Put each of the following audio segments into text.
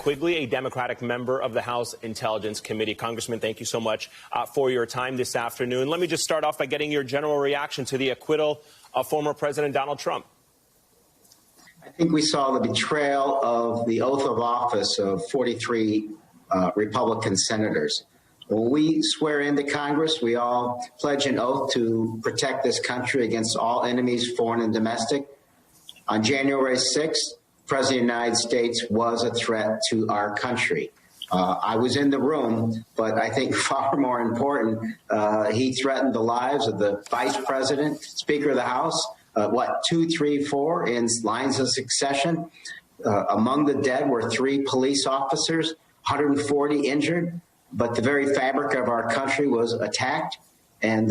Quigley, a Democratic member of the House Intelligence Committee. Congressman, thank you so much for your time this afternoon. Let me just start off by getting your general reaction to the acquittal of former President Donald Trump. I think we saw the betrayal of the oath of office of 43 Republican senators. When we swear into Congress, we all pledge an oath to protect this country against all enemies, foreign and domestic. On January 6th, the President of the United States was a threat to our country. I was in the room, but I think far more important, he threatened the lives of the Vice President, Speaker of the House, 2, 3, 4 in lines of succession. Among the dead were 3 police officers, 140 injured, but the very fabric of our country was attacked. And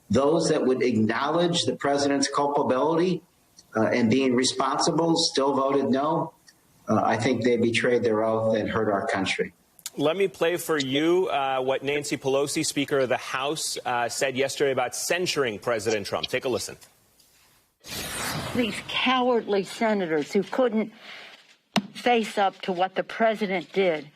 those that would acknowledge the president's culpability and being responsible still voted no. I think they betrayed their oath and hurt our country. Let me play for you what Nancy Pelosi, Speaker of the House, said yesterday about censuring President Trump. Take a listen. These cowardly senators who couldn't face up to what the president did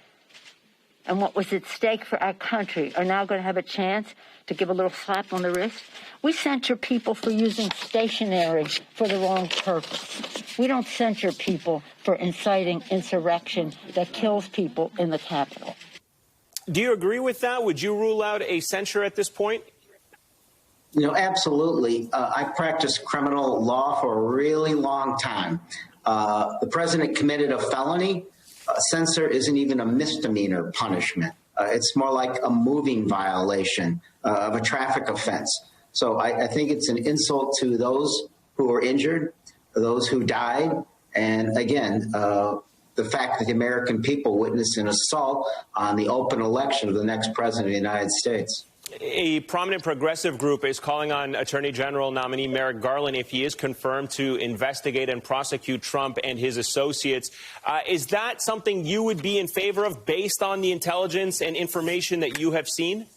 and what was at stake for our country are now going to have a chance to give a little slap on the wrist. We censure people for using stationery for the wrong purpose. We don't censure people for inciting insurrection that kills people in the Capitol. Do you agree with that? Would you rule out a censure at this point? You know, absolutely. I practiced criminal law for a really long time. The president committed a felony. Censure isn't even a misdemeanor punishment. It's more like a moving violation of a traffic offense. So I think it's an insult to those who were injured, those who died, and again, the fact that the American people witnessed an assault on the open election of the next president of the United States. A prominent progressive group is calling on Attorney General nominee Merrick Garland, if he is confirmed, to investigate and prosecute Trump and his associates. Is that something you would be in favor of based on the intelligence and information that you have seen?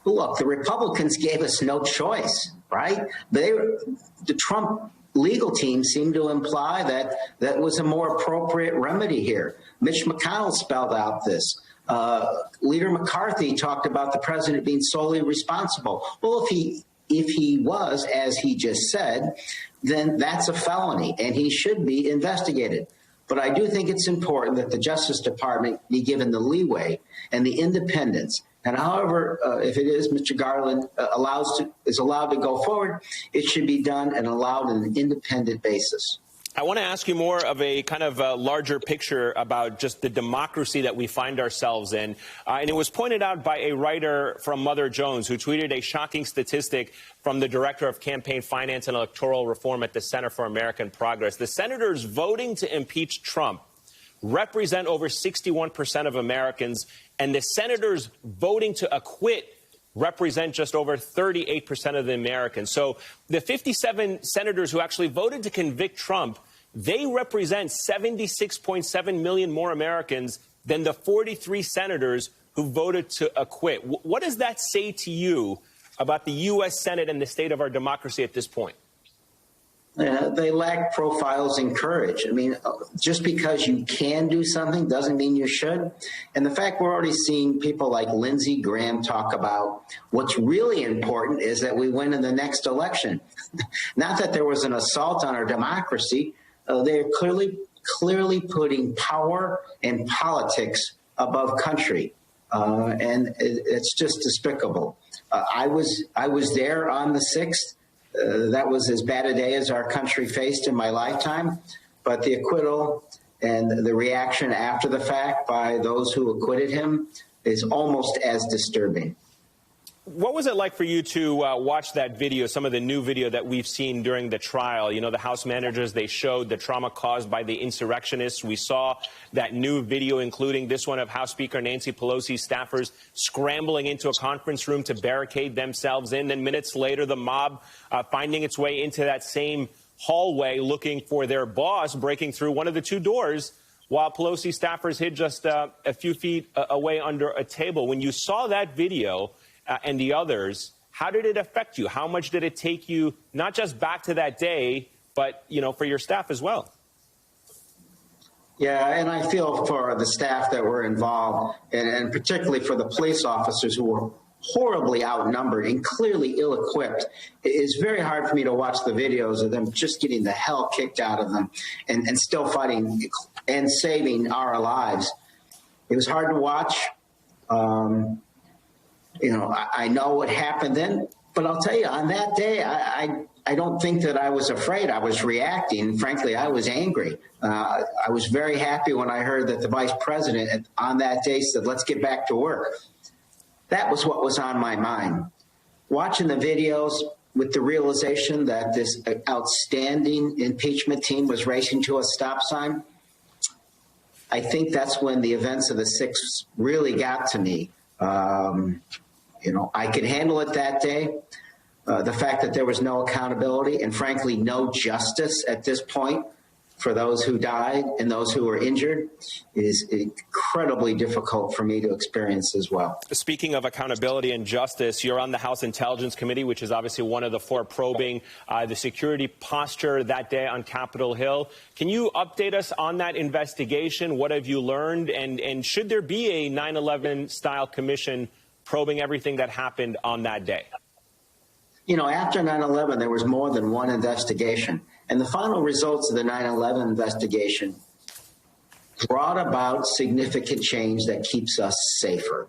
Well, look, the Republicans gave us no choice, right? The Trump legal team seemed to imply that that was a more appropriate remedy here. Mitch McConnell spelled out this. Leader McCarthy talked about the president being solely responsible. Well, if he was, as he just said, then that's a felony and he should be investigated. But I do think it's important that the Justice Department be given the leeway and the independence. And however, if it is Mr. Garland is allowed to go forward, it should be done and allowed on an independent basis. I want to ask you more of a kind of a larger picture about just the democracy that we find ourselves in. And it was pointed out by a writer from Mother Jones who tweeted a shocking statistic from the Director of Campaign Finance and Electoral Reform at the Center for American Progress. The senators voting to impeach Trump represent over 61% of Americans, and the senators voting to acquit represent just over 38% of the Americans. So the 57 senators who actually voted to convict Trump, they represent 76.7 million more Americans than the 43 senators who voted to acquit. What does that say to you about the U.S. Senate and the state of our democracy at this point? They lack profiles and courage. I mean, just because you can do something doesn't mean you should. And the fact we're already seeing people like Lindsey Graham talk about what's really important is that we win in the next election. Not that there was an assault on our democracy. They're clearly putting power and politics above country. And it's just despicable. I was there on the 6th. That was as bad a day as our country faced in my lifetime. But the acquittal and the reaction after the fact by those who acquitted him is almost as disturbing. What was it like for you to watch that video, some of the new video that we've seen during the trial? You know, the House managers, they showed the trauma caused by the insurrectionists. We saw that new video, including this one of House Speaker Nancy Pelosi's staffers scrambling into a conference room to barricade themselves in. Then minutes later, the mob finding its way into that same hallway looking for their boss, breaking through one of the 2 doors, while Pelosi staffers hid just a few feet away under a table. When you saw that video and the others, how did it affect you? How much did it take you, not just back to that day, but, you know, for your staff as well? Yeah, and I feel for the staff that were involved, and particularly for the police officers who were horribly outnumbered and clearly ill-equipped. It's very hard for me to watch the videos of them just getting the hell kicked out of them and still fighting and saving our lives. It was hard to watch. I know what happened then, but I'll tell you, on that day, I don't think that I was afraid. I was reacting. Frankly, I was angry. I was very happy when I heard that the vice president on that day said, let's get back to work. That was what was on my mind. Watching the videos with the realization that this outstanding impeachment team was racing to a stop sign, I think that's when the events of the 6th really got to me. I could handle it that day. The fact that there was no accountability and, frankly, no justice at this point for those who died and those who were injured is incredibly difficult for me to experience as well. Speaking of accountability and justice, you're on the House Intelligence Committee, which is obviously one of the 4 probing the security posture that day on Capitol Hill. Can you update us on that investigation? What have you learned? And should there be a 9/11-style commission probing everything that happened on that day? After 9/11, there was more than one investigation. And the final results of the 9/11 investigation brought about significant change that keeps us safer.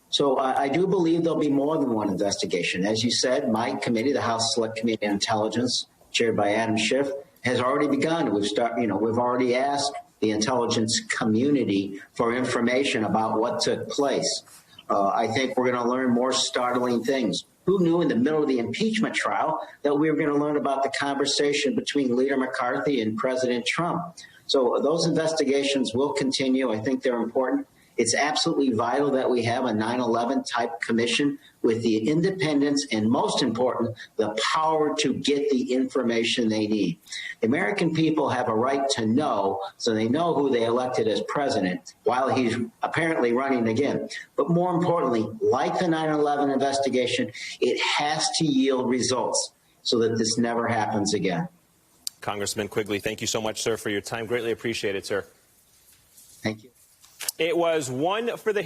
So I do believe there'll be more than one investigation. As you said, my committee, the House Select Committee on Intelligence, chaired by Adam Schiff, has already begun. We've already asked the intelligence community for information about what took place. I think we're going to learn more startling things. Who knew in the middle of the impeachment trial that we were going to learn about the conversation between Leader McCarthy and President Trump? So those investigations will continue. I think they're important. It's absolutely vital that we have a 9/11 type commission with the independence and, most important, the power to get the information they need. The American people have a right to know, so they know who they elected as president while he's apparently running again. But more importantly, like the 9/11 investigation, it has to yield results so that this never happens again. Congressman Quigley, thank you so much, sir, for your time. Greatly appreciate it, sir. Thank you. It was one for the